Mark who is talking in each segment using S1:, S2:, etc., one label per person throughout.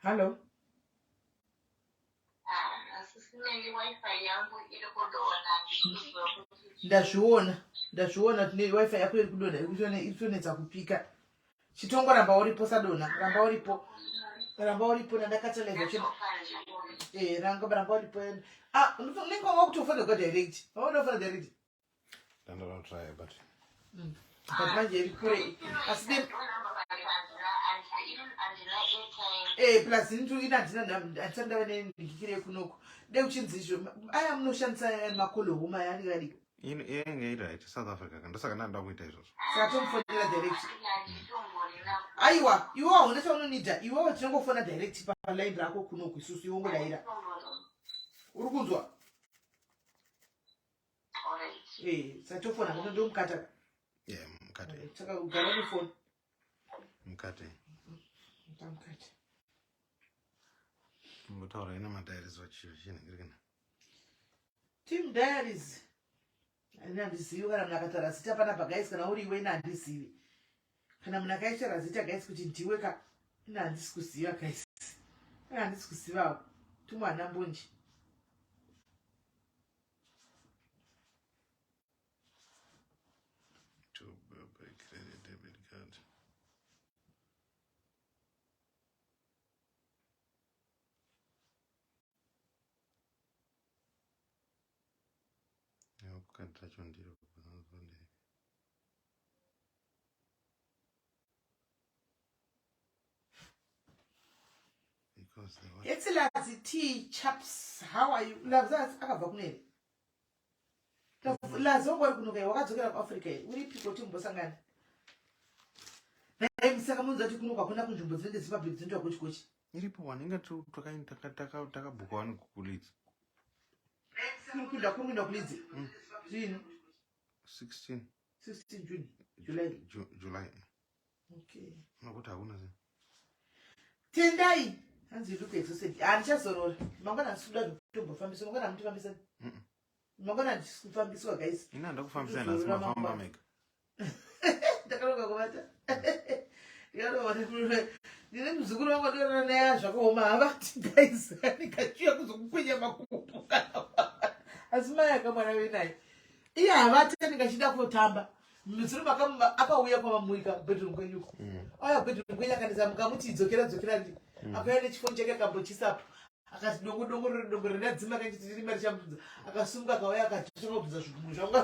S1: Hello. Ndazviona tine wifi yako iri kudonha iritonetsa kupika. Chitongo ramba uripo sadona, ramba uripo Ndakatoregwa. Ramba uripo. Unenge wanga kutofanira kwa direct. Waunofana direct.
S2: I'm not try but
S1: Manje iri kure. Asi plus into ndandina ndikikire kunoko. Uchinzizvo. Aya munoshandisa makolo homa yani gari.
S2: right South Africa ndosaka ndanda kuita izvozvo.
S1: Saka tomufonera direct. Aiwa, iwewe une chaunonida. Iwewe tinongofona direct paline rako kunoko isusu yongodaira. Uri kunzwa? Saka tofona ndomukata.
S2: Yeah, mukate.
S1: Saka ugara nefoni.
S2: Mukate.
S1: Ndamukata.
S2: Mutaura ina madiaries vachinhu.
S1: Team diaries. Handizivi kana munhu akataura zita panapa guys, kana uri iwe ina handizivi. Kana munhu akaitara zita guys kuti ndiwe ka ina handisi kuziva guys. Ina handisi kuzivawo. Tumwana mbonji.
S2: To buy credit debit card. Kukati racho ndiro kupanazondei. Because they want
S1: It's lazy tea chaps. How are you? Lazazi akabva kuneri. Lazi wangori kunokai wakadzokera kuAfrica here. Uri piko timbosangana. Saka munzwa kuti kunoka kuna kunzvimbo dzinenge dziri public dzinoitwa kochi.
S2: iripo wanenge takabhuka wani kukulidzi.
S1: Kuenda kulidzi. Zvino
S2: 16
S1: June.
S2: July.
S1: Okay.
S2: Nokuti hakuna se.
S1: Tendai. Hanzi look exhausted. Andichazorora. Mangwana ndisuda kutombofambiswa. Mangwana mutifambisa. Mangwana ndikufambiswa guys.
S2: Ina ndakufambisa nasi mafamba mega.
S1: Ndakaroka kubata. Ndine muzukuru wangu ndorana naye zvakaoma havati guys. Ndikachiya kuzokukwenya makumbo. Asi mai akamwana wenaye. Iye havati ndikachida kutotamba. Muzukuru akauya kwamamurika bedroom kwenyuko. Aya bedroom kwenyu akanizamuka muti dzokera ndi. Akauya nechifoni chake akambochisapo. Akati dongo ndadzima kanchiti tiri mari chamudza. Akasunga akauya akati tinobvisa zvigungu zvangu.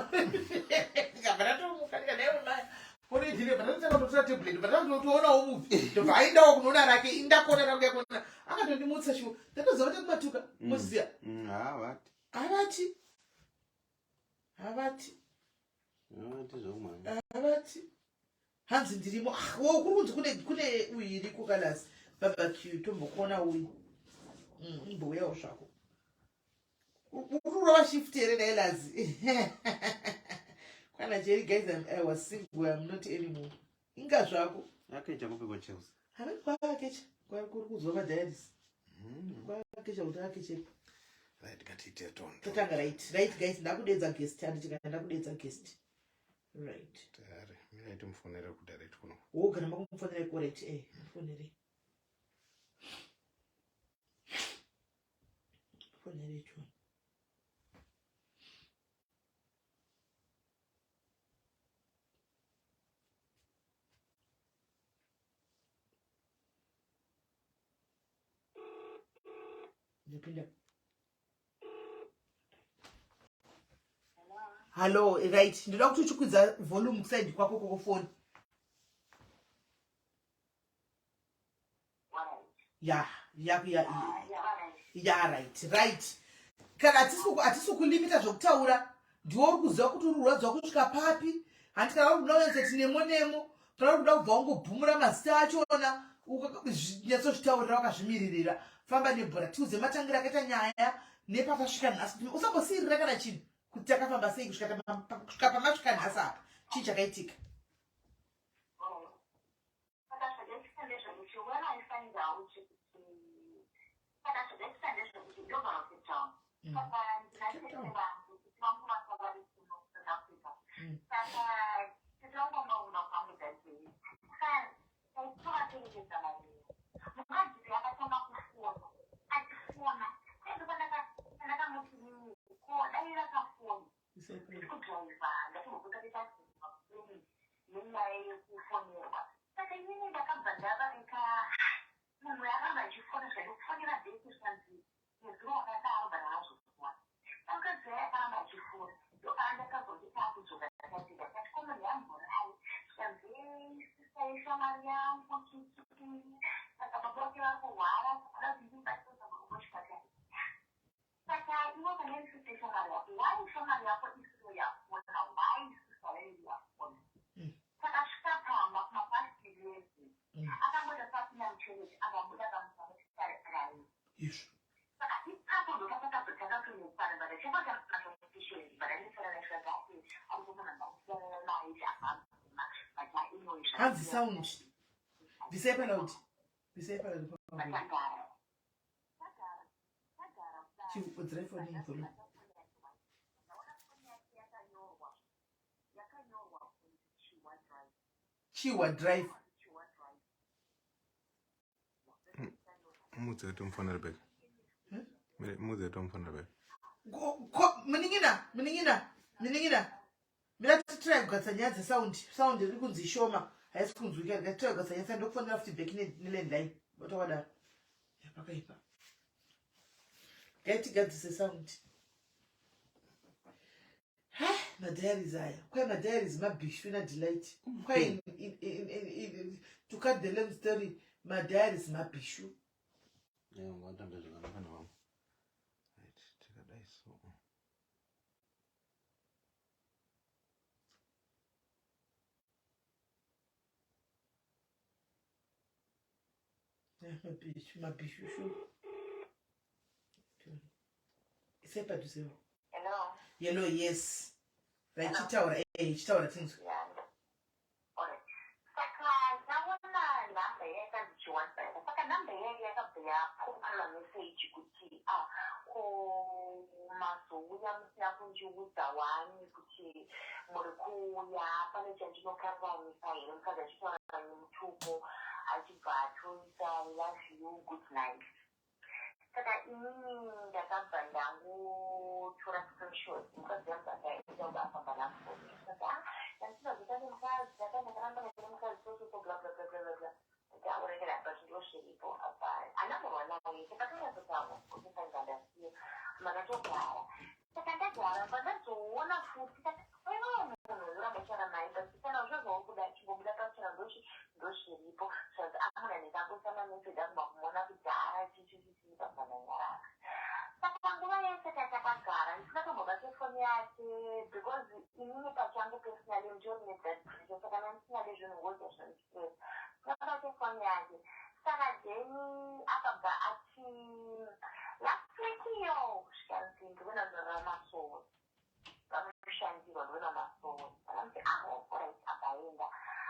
S1: Ndikabva ndatomuka ndikanaye mai. Kone ndine patanotsaka kutora tablet patanotoona movie. Ndobva aendawo kunoona rake indakona rangu yakona. Akatondimutsa shuwa. Ndatoziva kuti kumatuka. Moziya. Havati. Havati. Hanzi ndirimo. Wo kuri kune uiri kukalasi. Barbecue tombokona uyi. Mboya zvako. Ururova shift here naye lazi. Kana Jerry guys, I was single, I'm not anymore. Inga zvako.
S2: Akaita kupigwa Chelsea.
S1: Habe kwakecha. Kuri kuzova diaries. Kwakecha kuti akecha.
S2: Right, katite tonto.
S1: Tatanga right guys, ndakudedza guest ndakudedza guest. Right.
S2: Tare, mina itomufonera ku direct kuno.
S1: Kana makumufonera ku right mufonere. Fonere chu. Ndipinda. Hello, right. Ndinoda kuti uchikwidza volume kuside kwako kokofoni. Yeah, right. Kana atisi kulimita zvokutaura, ndiwo uri kuziva kuti uri kurwadzwa kusvika papi. Handi kana uri kuda kunyatsa kuti nemo, kana uri kuda kubva ungobhumura mazita achona, nyatsozvitaurira wakazvimiririra. Famba nebhora, tiudze matangira akaita nyaya nepapasvika nhasi. Usambosiyirira kana chinhu kuti takafamba sei kusvika pamasvika nhasi apa. Chii chakaitika?
S3: kudraiva ndatogokuta titaziva nenyaya yekufonerwa saka inini ndakabva ndavarika munhu akanga achifona zvekufonera bheki zvanzi nezuro wakadaro bana vazokuwa akadzaya akaramba achifona ndopaandakazondita kudzoka ndakati ndakati komunhu yamborai zvanzi sisaisha mari yangu chichipiri saka baba vake vari kurwara saka ndindibatisa murumochipatara saka ivo kana isisesha mari yako waisha mari yako isiro yafona waisisarei yafona saka svikapamba kumapastirezi akamboda pasina mucherezi akamboda kamusamotisarai saka ipapo ndokapakazotakatonekwana bada chekotaaaaishezi bada ndisananaishazake arikumanamaiti amama bada inoisha
S1: hanzi sound ndisepelauti
S3: Tagara.
S1: chiudzira ifoni infolo chiwa drive
S2: mudze kuti mufanira bheka mudze kuti mufanira bheka
S1: muningina miratitrai kugatsa nyaya dzesound iri kunzi ishoma haisi kunzwika ndikatitrai kugatsa nyaya ndokufanira futi bheki nelandline otakwadaro yapakaipa ngaitigadzise sound madiaries aya kwai madiaries mabhishu nadelight kwai to cut the long story madiaries mabhishu
S2: ungatamba zvakanaka navamwe tikadai so
S1: mabhishu shu isepadhusevo
S3: Hello.
S1: yellow yes raichitaura chitaura tinzwe
S3: Saka ndabona namba yakazichiwasa saka namba yake yakabva yapopula meseji kuti mazouya musina kundiudza wani kuti muri kuuya pane chandinokanganisa here mukadzi achitaura nemutupo achibva atoisa love you good night saka inini ndakabva ndangotora screenshot mukadzi yangu akaenda uba afamba nafoni saka ndandinozoita nemukadzi ndakandakaramba nemukadzi sososo blablabla ndaurekera but ndoshiripo anamorwa naye sakatonyazotawa kutofanira ndasiya manatogara saka ndagara pandazoona futi munhu urambachara naye but kana zvozokuda chimbobuda pachana ndoshiripo zvanzi amuna ndikangosama meseji aguma kumuona kudhara chichichichii pamananyaraka saka nguva yese tatakagara ndisingatombobate foni yake because inini pachangu personally ndione that pressure saka nandisingade zvinhu ngoza zvandistress ndakabate foni yake saka then akabva ati last week iyo zvikanzi ndivona zvinora masoro vanoshandirwa ndivona masoro akamuti alright akaenda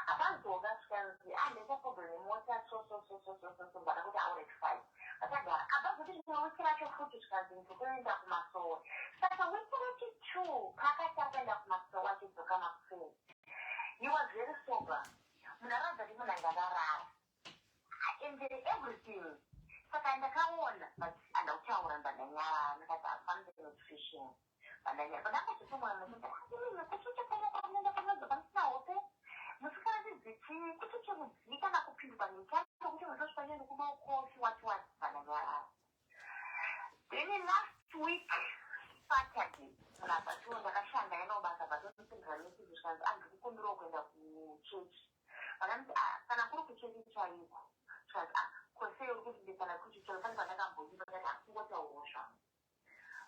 S3: akanzoga zvikanzi ndaisaproblem nemota so mbada kuti aurectify akagara akazoti wiki racho futi zvikanzi ndikuenda kumasoro saka wiki rachi 2 pakati akaenda kumasoro achidzoka makuseni he was very sober munhu aradza kuti munhu angakarara and everything saka ndakaona but andakutaura mbandanyara ndakati afambe nutrition mbandanyara pandakachitomwa musinda kuchichekanakanenda kanadzoka ndisina hope musikaradzidziki kuti chekudzika nakupindwa nechano kuti muzosvanye nekudokofi wati mbandanyara then last week Saturday munabatiwo ndakashanda yanobasa batonipindira message zvikanzi andikukumbirawo kuenda kuchechi vakanzi kana kuri kuchechi chaiko zvikanzi kwese uri kuti ndikana kuchichoro pane pandakamboipa ndati akungotaurawo zvangu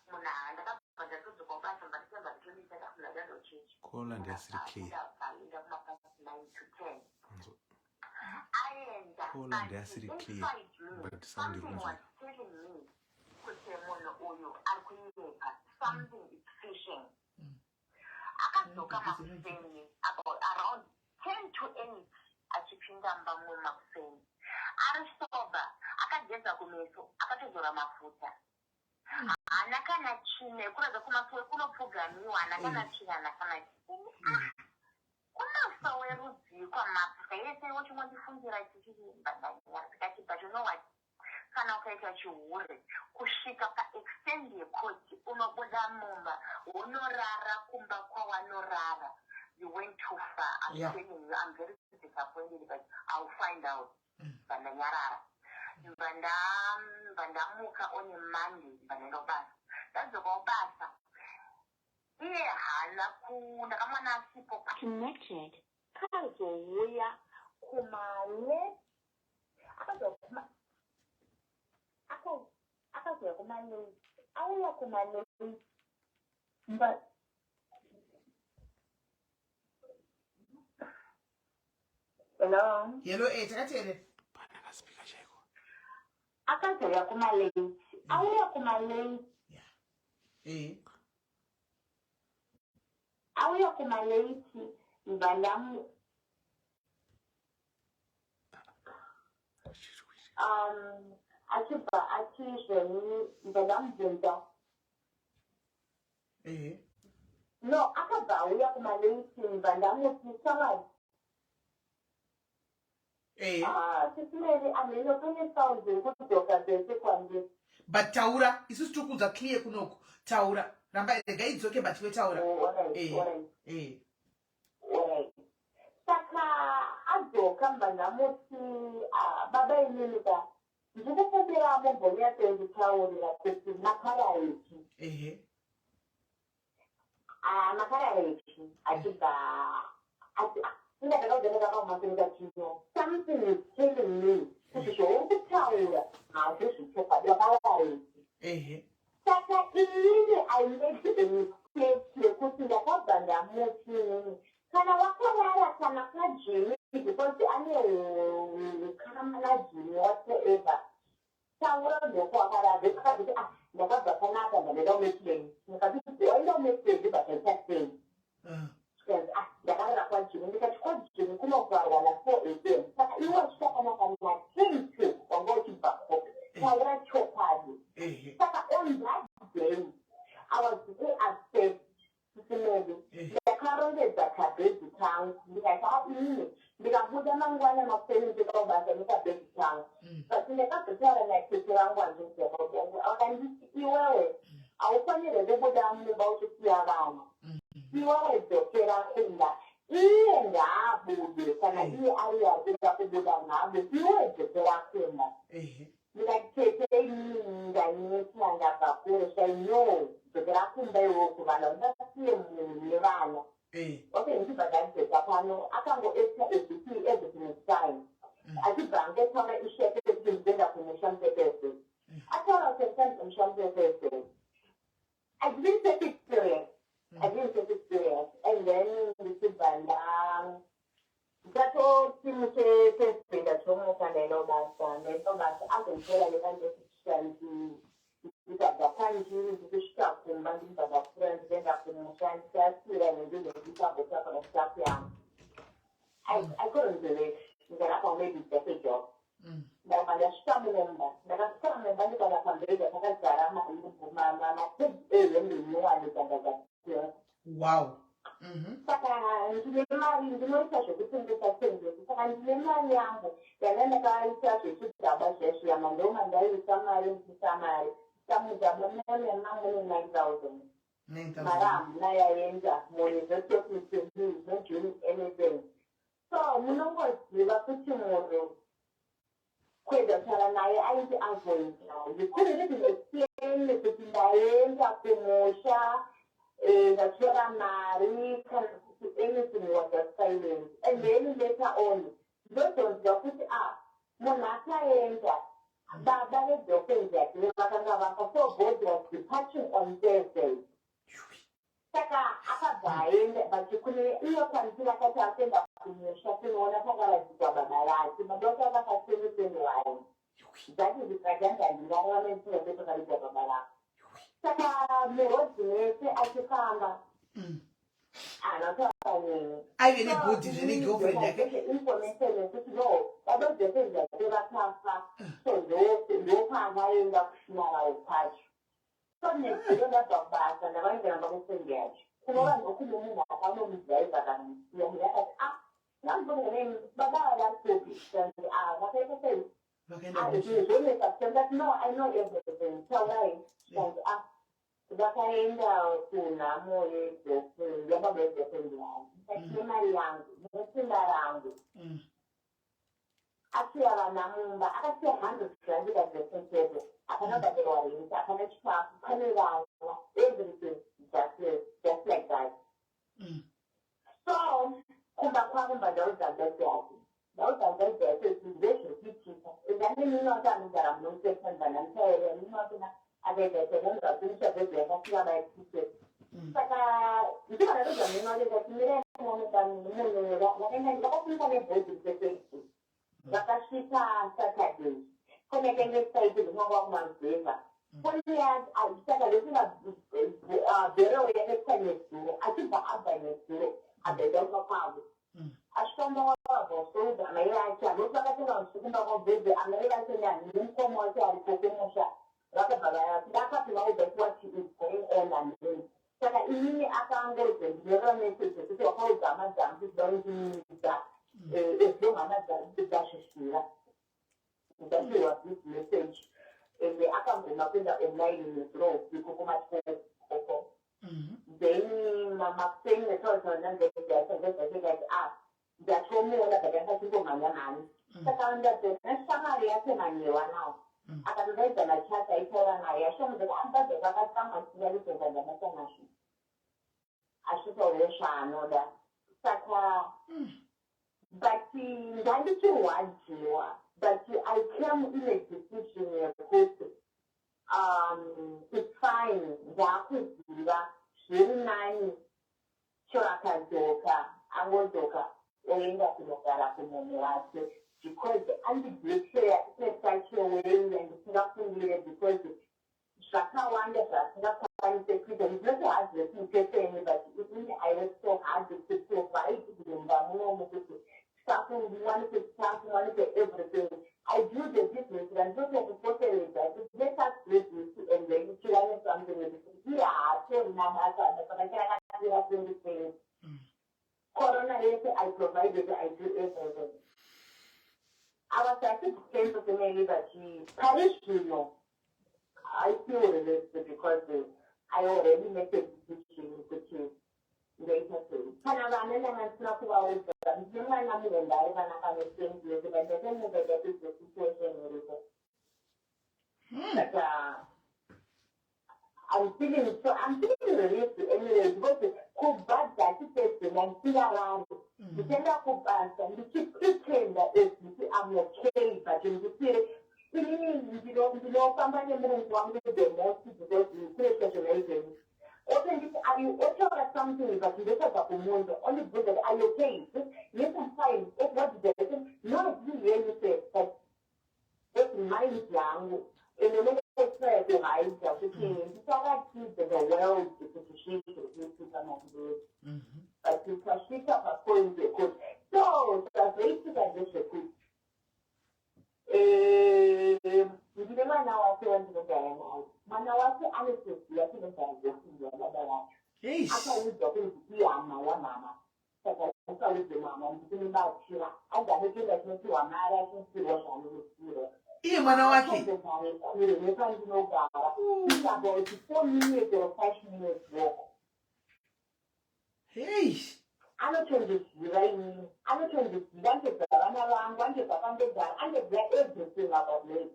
S3: munhu ndakabva ndatodzoka kubasa mbatisemba nditonisa ndakafuna ndandochechi
S2: kola ndiasiri k
S3: aenda kumapasi 9 to 10 aenda
S2: kola ndiasiri k but sound ikunzwika
S3: kuti munhu uyu ari kuirepa something is fishing akadzoka makuseni about around 10 to 8 achipinda mba mumwe makuseni ari soba akageza kumeso akatozora mafuta haana kana chine kuradza kumasoro kunopfuganiwa haana kana chine haana kana kunofa werudzikwa mafuta yese wochimondifundira chichii mbandanyara tikati but you know what kana ukaita chihure kusvika paextend yekoti unobuda mumba unorara kumba kwawanorara. You went too far. I'm telling you, I'm very disappointed, but I'll find out. Bandanyarara. Bandamuka on a Monday, Bandanobasa. That's about Basa. Yeah, Halaku, Nakamana Sipo connected. Kazo, Wuya, Kumale. But hello.
S1: Hello, Takatere.
S3: Akazoya kumalate. Auya kumalate.
S1: Yeah.
S3: Auya kumalate. Bandamu. No, akaba uya kumalate bandamu tisawai.
S1: But Taura, is this true? A clear kunoko. Taura, Ramba, the guy is okay, but we Taura.
S3: Saka azo kamba na muti baba inuka. Njuka kubira mambo ya tendi tauri la kuti makara yetu. Makara yetu atiba something is telling me to show the tower. How this is so bad about it. Saka ili I made a mistake to put in the husband and moving. Kana wakala kana kaji because the annual kamalaji whatsoever. Tower the wakala the kaji the husband and they don't make sense. Because they don't make sense but they can't say. Ndakatara kwajini ndikachikojini kunovarwa na 4 a.m. Saka iwe chitakana kana 10 wangoti bako taura chopadi. Saka on that day I was very upset kusimedi. Ndakarongedza kabhegi kangu ndikati ndikabuda mangwana mafeni ndikabasa nikabhegi kangu. But ndakazotara naitete vangu andizekobongo akanditi iwewe aufanire kubuda mumba uchisiya vana. Iwawe dokera kunda iye ngabude kana iye ariyakuda kubuda ngabe iwe dokera kunda ndikatete ndanyetsa ndakakura shaino dokera kunda iwo kuvana ndakasiye munhu nevana okay ndibhadhanisa pano akango extra ABP everything is fine achibva ngetaura isheke kuti ndenda kumushamupepese ataura kuti mushamupepese I didn't take it serious. And then this is Banda. That all seems to be the Tomo and I know that I can tell you can just got the country, the shop, and money for the friends, then up in the Shanty, and do the top of stuff. I couldn't believe that I maybe take a job. Now, I just come remember that I come and I can read the Mamma,
S1: wow.
S3: Saka ndinoita zvekutengeswa saka ndine mari yangu yandandaita zvechigaba zveshiya mandoma ndaisa mari ndisa mari samudaba mune mamwe 9,000 mari hamuna yaenda muuniversity mujuni anything so munongoziva kuti munhu kwedza kutaura naye aiti avoid ndikuririti ndesiene kuti ndaenda kumusha ndatora mari kana kuti anything was just silent and then later on ndozonzwa kuti munhu akaenda baba vedhofenzi yake vakanga vapa so God was departing on Thursday saka akabva aenda vachikune iyo kwanzi vakati akuenda kumusha tinoona pakaradzikwa baba vake baba vake vakasemiseniwai dzati zvikajandandirarametiwasetokaridza baba vake saka murodzi mese achifamba
S1: aive nebhodhi zvenegirlfriend yake
S3: information yekuti no vadodhefenzi yake vakafa so ndopavaenda kushinarawo pacho so nezvinodabva basa ndavaindiramba kusenge yacho kunova ndokuno munhu akanomudhaiva kamusiya munhu akati nambonene baba vari kopi vakaita sei No, I know everything. So right, like vakaenda kunhamo yababezefendi yangu takine mari yangu nesimba rangu asiya vana mumba akasiya 100 adresentable akanabatirwa renti akana chikafu pane vana everything just like that. So kumba kwavo mbandaudzangazi yake ndaudzangazi yake zvezvekuitika zvange ninota anogara munosesanzana mutaere ninotona akaita kunisha bhedhi yakasiya baitike saka ndivanatoga munoreka timireoneka munhu vakafunga nebhodhi dzefacebook vakasvika saturday konekenge saiti rinova kumazeva saka lesina bherewo yakaita nezuro achibva abva nezuro abhedauka kwavo ashifamba wavavosoudza amai vake anoti vakatenga muchikumba kwabhedhi amai vake nemukoma wake ari kokemusha vakabva ndakati vaudza kuti what is going on and then saka inini akangoudza ndinyorera message yekuti wakaudza hama dzangu kuti daundinidza ezvo hama dzangu dzashishira ndasirwa this message ende akagona kuenda online nezuro usiku kumatoko then mamapengi netoaaaaaati ndatomuona but akachingomhanyamhanya saka ndashamari yake manyewa nawo akatodaidza machata aitaura naye ashomuza kuti ambaze kwakatsamasiyarizozandamasanashi achitaure zvaanoda saka but ndandichirwadziwa but I came in a decision yekuti it's fine ndakuziva zviri nani choakadzoka angodzoka oenda kunogara kumumu wake because andideclare sesachewenyu andisingafungire because zvakawanda zvasingakwanise kuita ndinoti hazvesipepeni but inini I was so hard to provide mumba munomu kuti wanike staff wanike everything I do the business and don't have to posterate that let us do this and then you learn something corona I provided I do everything. I was actually saying to me that she punished me. I feel related because I already made a decision to later to. Panavana and Snapu, Jimana and Diana are the same place, but I don't know that is the situation. But I'm feeling relieved anyway because could bad that person and see around. You tend to cook and you keep pretend that I'm okay, but in the spirit, you know, somebody wants to do most because you create such an agent. Open this, are you okay or something, but you don't have a wound, only good that are you okay? Yes, I'm fine. What is it? No, you really say that it's my young. In the next place, the eyes of the king, you cannot keep the world to shape to come of this. But you can shift up a point they could. So, the basic addition. You never know what you want to go down. Manawati analysis, you have to go down the other one. After we got into the mama. I saw the mama, I'm about Shira. I got to let me to a marriage and see what I'm going to do.
S1: Iye mwana wake. Hey.
S3: Anotondizira inini. Anotondizira ngezvavana vangu, ngezvakandogara, andoziva everything about me.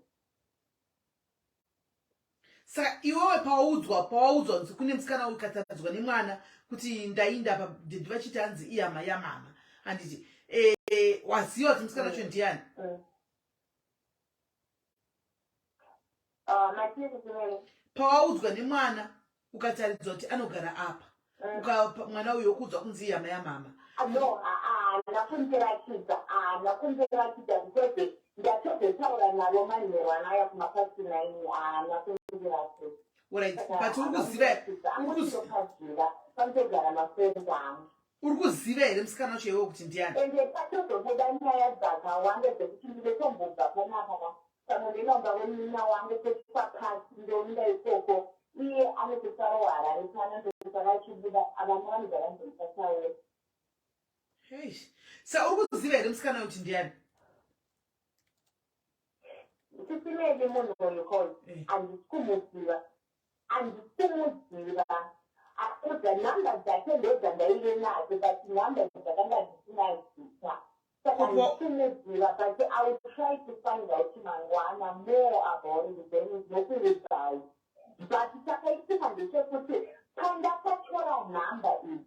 S1: Saka iwewe pawaudzwa nzi kune musikana ukatadzwa nemwana kuti ndainda apa ndivachiti hanzi iyama yamama. Handiti waziva kuti musikana wacho ndiani? Pawaudzwa nemwana ukataridzwa kuti anogara apa mwana uyo okudzwa kunzi iyama yamama.
S3: No, nakundirakidza because ndatozotaura navo manheru naya kumapasi 9 nakundirakidza.
S1: Alright, but
S3: panotogara mafrendi angu.
S1: Uri kuziva here musikana wacho iwewe kuti ndiani?
S3: Ende patozobuda nyaya dzakawanda dzekuti ndinotombobva panapa pamwe ndinobva wenina wangu kwepakati ndoenda ikoko iye anotosara harare pana ndosaka achibuda avana vanogara ndosataure.
S1: Sa uri kuziva here musikana kuti ndiani?
S3: simele munhu uyu handikumuziva akuza nhamba dzake ndozandaive nadzo but nhamba dzakanga dzisina zita saka handikumuziva but I will try to find out mangwana more about then nokuregai but chakaitika ndechekuti pandakatora nhamba iyi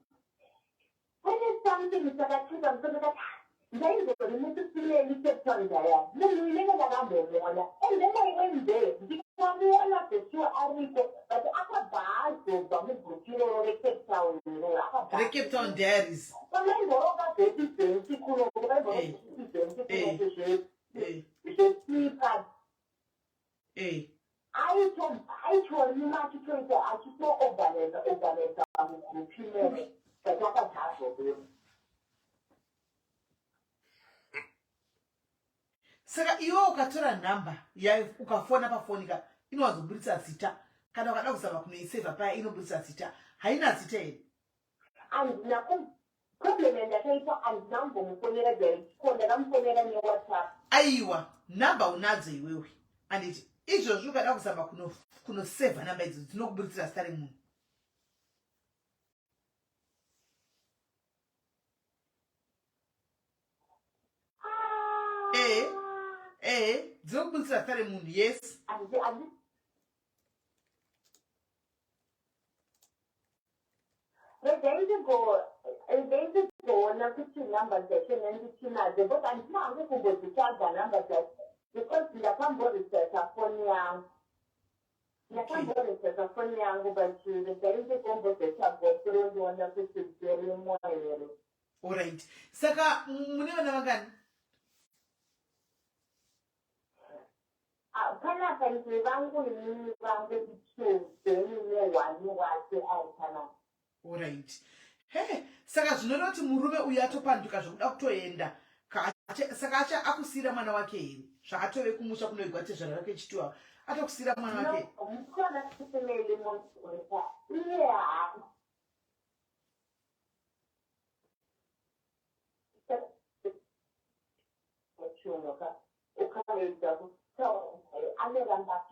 S3: pane something chakachiva musokati ndaizori mutusimeli septondaya munhu inenge ndakambomona and then I went there ndikamuona peshuwa ariko but akabva azobva mugupiro recape town
S1: Cape Town Diaries
S3: pamaingoroka zvepibhenki kuno pamaingoroka zvepibhenki zveslipas aitorima achitoita achitoorganiza mugupiro zvatakatazobema.
S1: Saka iwe ukatora nhamba ukafona pafoni ka inowazoburitsa zita kana ukada kuzama kunoiseva paya inoburitsa zita haina zita here
S3: handina problem yandakaita handina kumbomufonera direct ko ndakamufonera newhatsapp
S1: aiwa nhamba unadzo iwewe anditi izvozvi ukada kuzama kunosevha nhamba idzi dzinokuburitsira zita remunhu dzinokuburitsira zita remunhu yes
S3: ndaizigoona kuti nhamba dzacho nanditinadzo but handina hangu kumbodzitsvaga nhamba dzacho because ndakamboresearcha foni yangu but ndaizigombodzotsvaga ndiona kuti dzirimo here.
S1: Alright. Saka mune vana vangani?
S3: Panapa ndiri vangu nini vangu 2 then ne1 wake ari panapa.
S1: Alright. Hey, saka zvinova kuti murume uyu atopanduka zvokuda kutoenda saka acha akusira mwana wake here zvaatove kumusha kunoigwa tezvara rake chitiwa atokusira mwana wake
S3: mukona kusemeli munhu iye uchiunoka ukaedza kutaura aneramba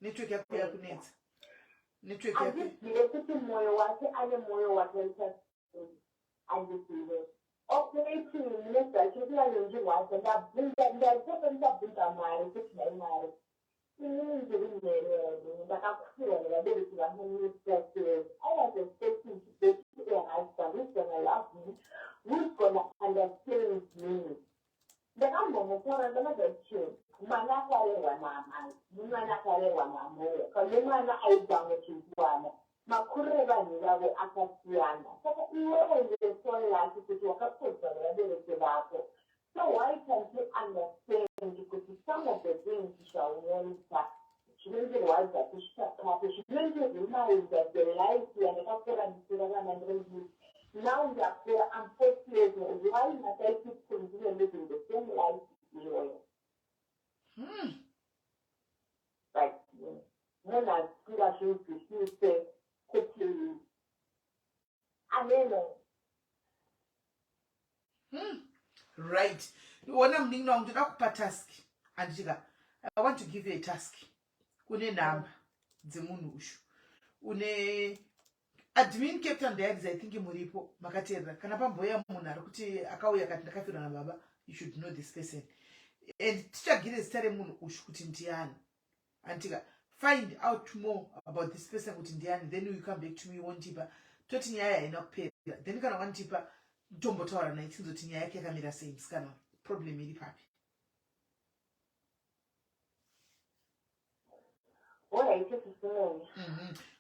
S1: network yako yakunetsa
S3: andizire kuti mwoyo wake ane mwoyo wakaita andizive operating nezvacho kuyanonjirwadza ndabvunza mari kuti nai mari inini ndiri mherero ndakakura nevabereki vangu I was expecting to get a husband who's gonna love me, who's gonna understand me. Ndakambomukora ndakazati mwana akarerwa naamai mumwana akarerwa namoyo kana mwana aibva muchizwana makurire vanhu vavo akasiyana saka iwewe ndesori yake kuti wakapodza nevabereki vako so why can't you understand kuti some of the things zvaunoita zvinondirwadza kusvika papo zvinondiremainda the life yandakakura ndisira vana ndiri now ndakura I'm 40 years old why must I keep continue living the same life iyoyo like munhu asikira zvinzwisise kuti ameno
S1: right ona muningi wangu ndoda kupa task anditika I want to give you a task kune nhamba dzemunhu ushu une admin Cape Town Diaries I think muripo makateerera kana pamboya munhu ari kuti akauya kati ndakafirwa nababa you should know this person and tichagire zita remunhu ushu kuti ndiani antika find out more about this person kuti ndiani then you come back to me wontipa toti nyaya haina kupera then kana wantipa tombotaura naye tinzoti nyaya yake yakamira sei kana problem iri papi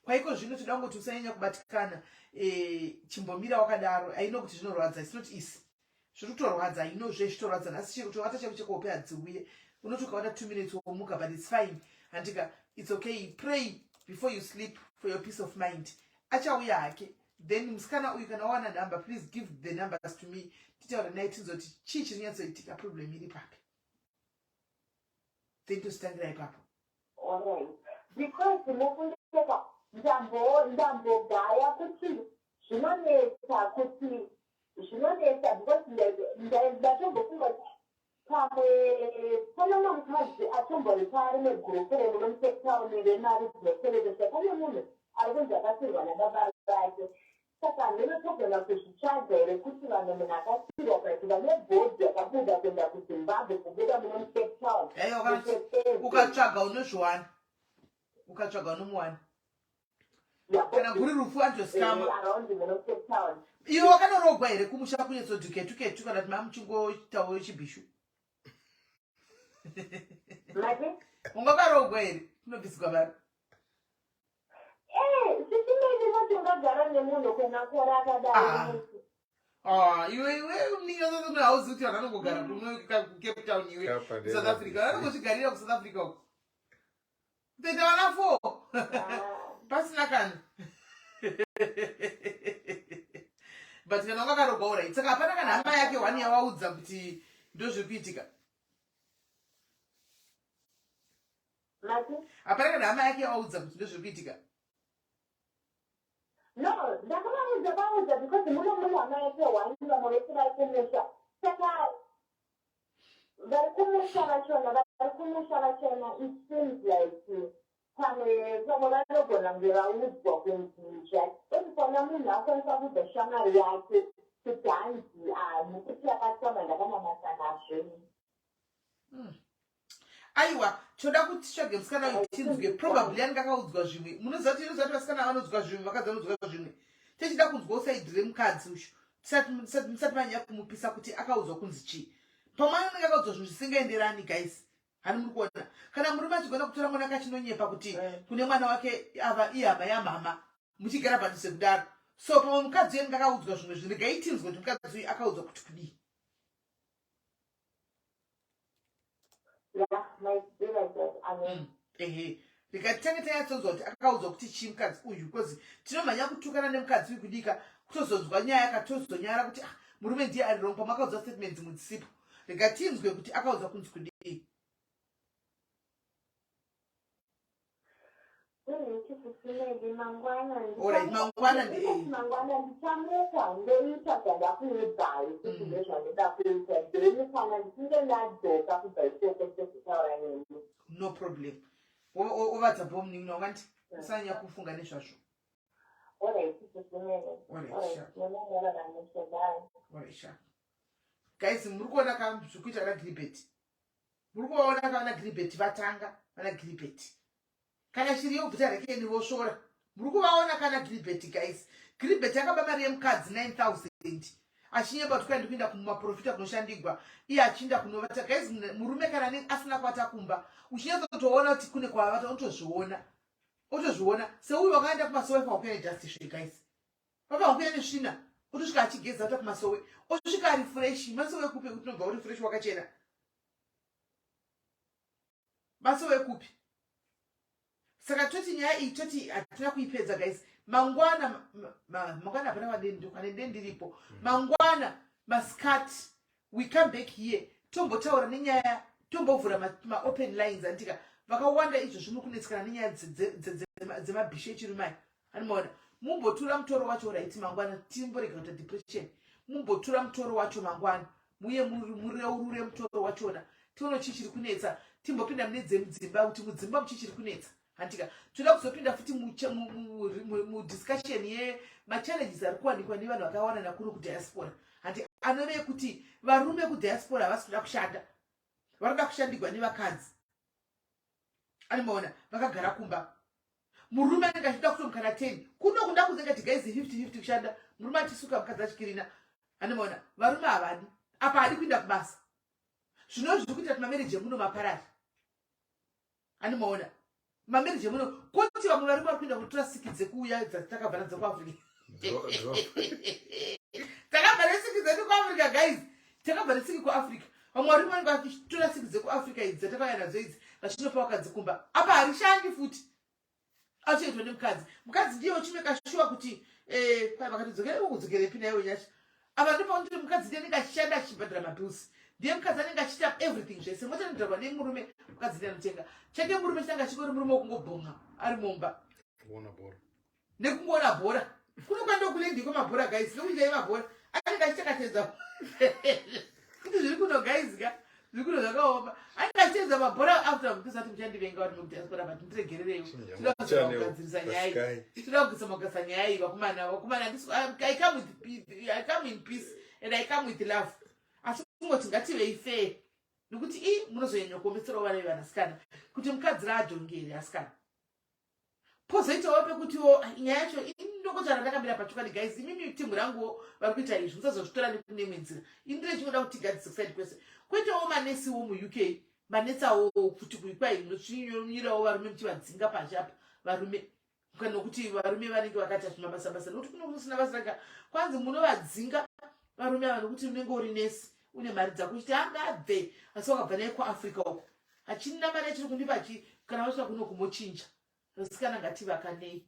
S1: kwaiko zvino toda ngoti usanyanya kubatikana chimbomira wakadaro aino kuti zvinorwadza it's not easy zviri kutorwadza aino zvezvitorwadza asi chiri kutovata chako chekope hadziuye unoti ukaona 2 minutes womuka but it's fine andika it's okay pray before you sleep for your peace of mind achauya hake then musikana uyu kana wana number please give the numbers to me titaura naye tinzoti chii chiri nyatsoitika problem iri papi then tositangira ipapo
S3: alright because mufundiseka ndambogaya kuti zvinonetsa because ndatombofunga kuti pamwe pane mukadzi atombori pari negurupu remunomucape town remari dzinoteredesa pane munhu ari kunzi akasirwa nababa vake saka ndinotogona kuzvitsvaga here kuti vanhu munhu akasirwa kuti vane bhodhi yakabuda kuenda kuzimbabwe kubuda munomucape town
S1: ukatsvaga unozviwana ukatsvaga unomuwana kana guri rufu andosikama
S3: around munomucape town
S1: iwe wakanorogwa here kumusha kunyetsoduketuketu kana kuti mamuchingoitawo chibhishu ungakarogwa here kunobviswa vari
S3: zvisinei noti ungagara nemunhu kwemakore akadai
S1: iwe hauzi kuti vanhu vanongogara kucape town iwe kusouth africa vanongozvigarira kusouth africa uko kutoita vana 4 pasina kana but kana ungakarogwa urai saka hapana kana hama yake 1 yawaudza kuti ndozvekuitika hapana kana hama yake yawaudza kuti ndozvekuitika
S3: no ndakavaudza because muno hama yake 1 vamuresera kumusha saka vari kumusha vachona it seems like pamwe vanogona kunge vaudzwa kunzi ekufana munhu akwanisa kudza shamwari yake kuti hanzi mukuti akatama ndakanamasa nazvo
S1: aiwa choda kuti tsvage musikana uyu tinzwe probably anenge akaudzwa zvimwe munoziva kuti inoziva kuti vasikana vanodzwa zvimwe vakadzi vanodzwa zvimwe tichida kunzwawo saidhi remukadzi ushu musati manyanya kumupisa kuti akaudzwa kunzi chii pamwe anenge akaudzwa zvinhu zvisingaenderani guys hani muri kuona kana murume achigona kutora mwana akachinonyepa kuti kune mwana wake ava ihama yamama muchigara padhuze kudaro so pamwe mukadzi uyu anenge akaudzwa zvimwe zvinhu regai tinzwe kuti mukadzi uyu akaudzwa kuti kudii rikatitanga tanyatsonzwa kuti akaudzwa kuti chii mukadzi uyu bcause tinomhanya kutukana nemukadzi uyu kudika kutozonzwa nyaya yakatozonyara kuti murume ndiye ari wrong pamakaudzwa statements mudzisipo rikatinzwe kuti akaudzwa kunzi kudii mangwana
S3: ndichamuka ndoita zvadakuudzayo kuti ndezvandoda kuita then kana ndichinge ndadzoka kubva ikoko sekutaura nemi
S1: no problem ovadzapo munin'ina wakati usanyanya kufunga nezvazvo guys muri kuona ka zvikuita kana gribet muri kuvaona kavana gribet vatanga vana gribet kana shiri yobvuta rekeni vosvora muri kuvaona kana gribet guys gribet yakaba mari yemukadzi 9,000 achinyemba kuti kuenda kuinda kumaprofita kunoshandigwa iye achiinda kunovata guys murume kana anenge asina kwata kumba uchinyatsotoona kuti kune kwavata otozviona seuyu wakaenda kumasowe pakuya nejustice guys papakuya nesvina otosvika achigeza ota kumasowe osvika ari fresh masowe kupi kuti unobva uri fresh wakachena masowe kupi saka toti nyaya iyi toti hatina kuipedza guys mangwana hapana kwane ndendiripo mangwana maskati we come back here tombotaura nenyaya tombovhura maopen lines andika vakawanda izvo zvino kunetsekana nenyaya dzemabhisha echirumai animaona mumbotura mutoro wacho right mangwana timborega kuita depression mumbotura mutoro wacho mangwana muye mureurure mutoro wachona tione chichiri kunetsa timbopinda mune dzemdzimba kuti mudzimba muchichiri kunetsa handika toda kuzopinda futi mudiscussion yemachallenges ari kuwanikwa nevanhu vakawanana kuri kudiaspora handi anove kuti varume kudiaspora havasi kuda kushanda varikuda kushandigwa nevakadzi animaona vakagara kumba murume anenge achida kutomukana 10 kuno kunda kuzenga tigaizi 50-50 kushanda murume achisuka mukadzi achikirina animaona varume havadi apa hadi kuinda kubasa zvino zviri kuita kuti mamereji emuno maparari animaona mamereji emuno kuti vamwe varume vari kuinda kutora siki dzekuuya dzatakabva nadzo kuafrica takabva nesiki dzedu kuafrica guys takabva nesiki kuafrica vamwe varume vanenge vachitora siki dzekuafrica idzi dzatakauya nadzo idzi vachinopa vakadzi kumba apa harishandi futi achiitwa nemukadzi mukadzi ndiye uchimeka shuwa kuti vakatidzokere kudzokere pina iwe nyacho apa ndipo kuti mukadzi ndiye anenge achishanda achibhadhara mabhills ndiye mukadzi anenge achiita everything zvese motanidhirwa nemurume mukadzi ndiye anotenga chake murume chinenge achingori murume wokungobhonga ari mumba
S2: kuona bhora
S1: nekungona bhora kunokwandoa kulendi kwemabhora guys nokudya mabhora anenge achitakatedza kuti zviri kuno guys ka zviri kuno zvakaoma anenge achitedza mabhora after mutisati muchandivenga wati mudiaspora but ndiregerereyo toda kugadzirisa nyaya iyi toda kugadzirisa nyaya iyi vakomana I come in peace and I come with love asi kungoti ngativei fair nokuti munozonyanya kuomeserawo vana vevanasikana kuti mukadzi raajongeri asikana pozoitawo pekutiwo nyaya yacho inokotara ndakamira pachokani guys imimi timu ranguwo vari kuita izvi musazozvitora nekunemwe nzira indire chinoda kuti tigadzise kuside kwese kwoitawo manesiwo muuk manesi awo kuti kuikwai munochinyirawo varume muchivadzinga pachapa varume kana kuti varume vanenge vakati zvimabasa nokuti kunokusina basa raka kwanzi munovadzinga varume ava nokuti unenge uri nesi une mari dzako kuti angabve asi wakabva naye kuafrica uko hachina mari achiri kundipa kana vasvika kuno kumochinja vasikana ngativakanei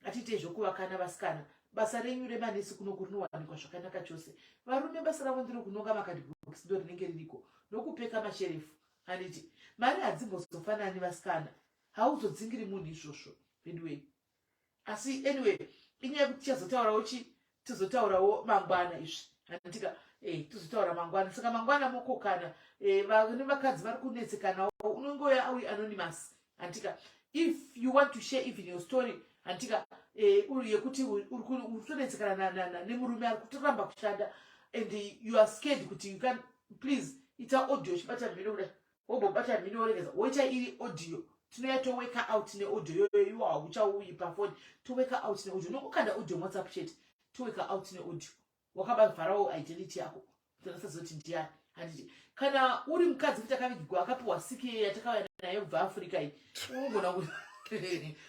S1: atiite zvokuvakana vasikana basa renyu remanesi kuno kurinowanikwa zvakanaka chose varume basa ravo ndiro kunonga makadhibhokisi ndo rinenge ririko nokupeka masherefu handiti mari hadzimbozofanani vasikana hauzodzingiri munhu izvozvo bedway asi anyway inyaya yekuti tizotaurawo mangwana izvi handitika tizotaura mangwana saka mangwana mokokana vane vakadzi vari kunetsekanawo unongoya awi anonymous handitika if you want to share even your story handitika yekuti uri kutonetsekana nemurume ari kutoramba kushanda and you are scared kuti you can please ita audio chibata mhino kuda wobobata mhino oregeza woita iri audio tinoya toweka out neaudio yoyo hauchauyi pafoni toweka out neaudio nokukanda audio whatsapp chat toweka out neaudio wakabavharawo identity yako utasazoti ndiani handiti kana uri mukadzi kuti akavigwa akapiwa siki yatakauya nayo kubva africa iyi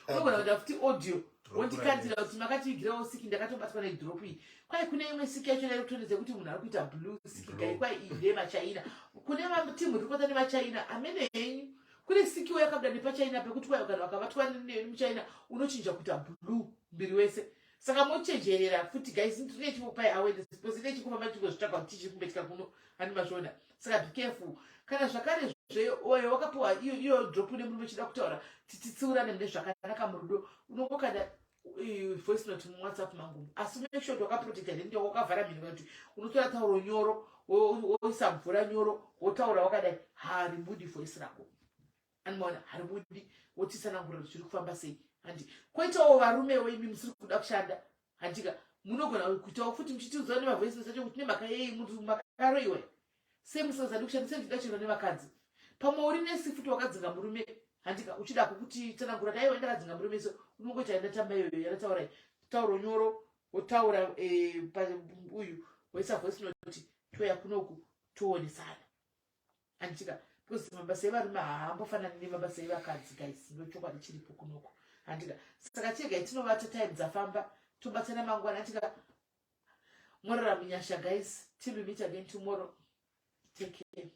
S1: unogona kuda futi audio wondikandira kuti makativigirawo siki ndakatobatwa nedrop iyi kwai kune imwe siki yacho yaikutonedze kuti munhu ari kuita blue siki gai kwai iyi ndemachina kune matimu rikota nemachina amene henyu kune sikiwo yakabuda nepachina pekuti kwai kana wakavatwa nemuchina unochinja kuita blue mbiri wese saka mochenjerera futi guys ndine chipopai awareness because ine chikufamba chingozvitsvaga kuti tichiri kumbetika kuno hani mazvona saka be careful kana zvakare oyo wakapiwa iyo drop nemurume chida kutaura titsiurane mune zvakanaka murudo unongokanda voice note muwhatsapp mangu asi make sure kuti wakaprotected ndio wakavhara mhino kuti unotora tauro nyoro woisa mvura nyoro wotaura wakadai hari mbudi voice rako animaona hari mbudi wotisanangurira zviri kufamba sei handi kwoitawo varume wenyu musiri kuda kushanda handika munogona kuitawo futi muchitiudzawo nemavoice note acho kuti nemhaka yei munhu makaroiwa sei musingazadi kushandisa zvidachirwa nevakadzi pamwe uri nesi futi wakadzinga murume handika uchida kukuti tsanangura daiwa ndakadzinga murume so unongoita ndatamba iyoyo yarataura tauro nyoro wotaura uyu woisa voice note toya kunoku toonesana handika because mabasa evarume haambofanani nemabasa evakadzi guys ndochokwadi chiripo kunoku handika saka chega itinovata time dzafamba tobatsana mangwana handika morara munyasha guys till we meet again tomorrow take care